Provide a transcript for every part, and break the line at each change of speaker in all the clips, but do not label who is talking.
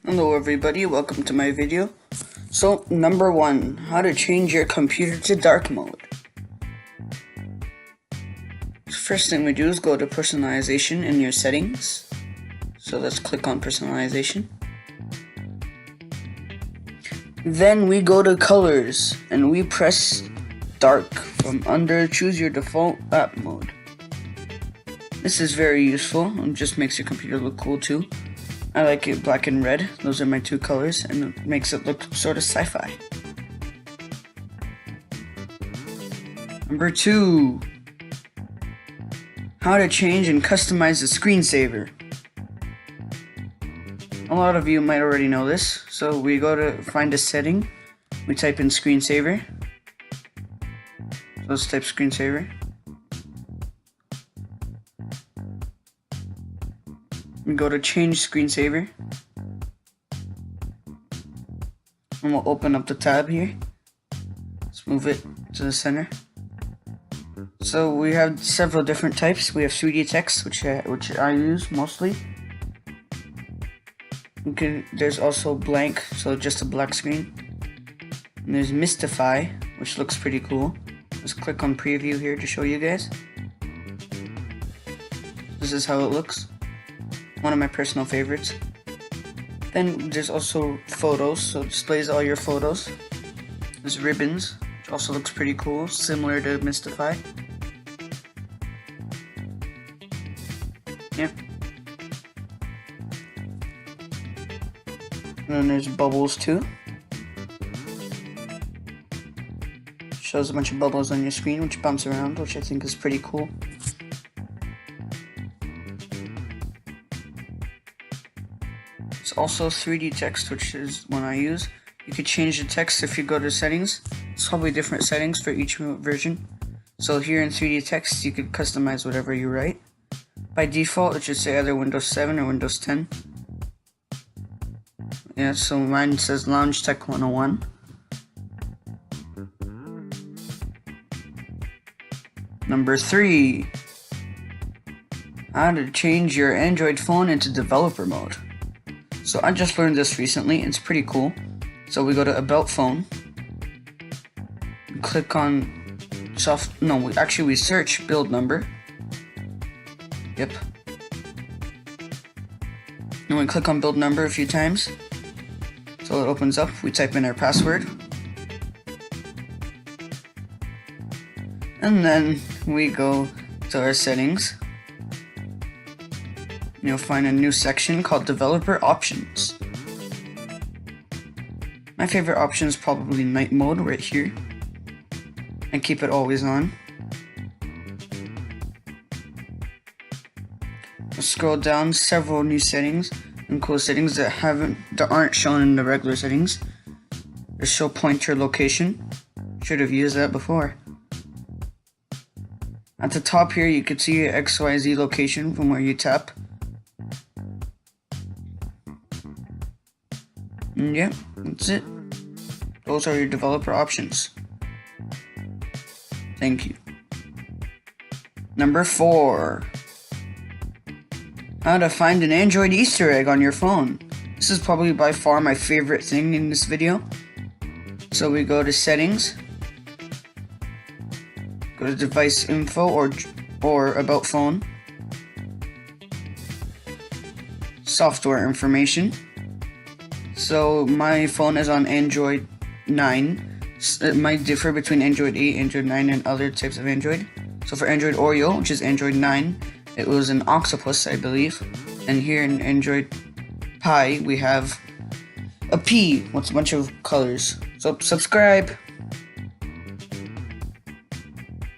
Hello everybody, welcome to my video. So, number 1, how to change your computer to dark mode. First thing we do is go to personalization in your settings. So let's click on personalization. Then we go to colors and we press dark from under choose your default app mode. This is very useful and just makes your computer look cool too. I like it black and red. Those are my two colors, and it makes it look sort of sci-fi. Number 2, how to change and customize the screensaver. A lot of you might already know this, so we go to find a setting, we type in screensaver. So let's type screensaver. We go to change screensaver, and we'll open up the tab here. Let's move it to the center. So we have several different types. We have 3D text, which I use mostly. There's also blank, so just a black screen. And there's Mystify, which looks pretty cool. Let's click on preview here to show you guys. This is how it looks. One of my personal favorites. Then there's also photos, so it displays all your photos. There's ribbons, which also looks pretty cool, similar to Mystify. Yep. And then there's bubbles too. Shows a bunch of bubbles on your screen which bounce around, which I think is pretty cool. It's also 3D text, which is one I use. You could change the text if you go to settings. It's probably different settings for each version. So here in 3D text, you could customize whatever you write. By default, it should say either Windows 7 or Windows 10. Yeah, so mine says Lounge Tech 101. Number 3, how to change your Android phone into developer mode. So I just learned this recently, it's pretty cool. So we go to About Phone, click on we search build number. Yep. And we click on build number a few times. So it opens up, we type in our password. And then we go to our settings. You'll find a new section called Developer Options. My favorite option is probably Night Mode right here. And keep it always on. I'll scroll down, several new settings and cool settings that aren't shown in the regular settings. There's show pointer location. Should have used that before. At the top here you can see your XYZ location from where you tap. And yeah, that's it. Those are your developer options. Thank you. Number 4, how to find an Android Easter egg on your phone. This is probably by far my favorite thing in this video. So we go to settings, go to device info or about phone, software information. So my phone is on Android 9. It might differ between Android 8, Android 9, and other types of Android. So for Android Oreo, which is Android 9, it was an octopus, I believe. And here in Android Pie, we have a P with a bunch of colors. So subscribe.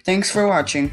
Thanks for watching.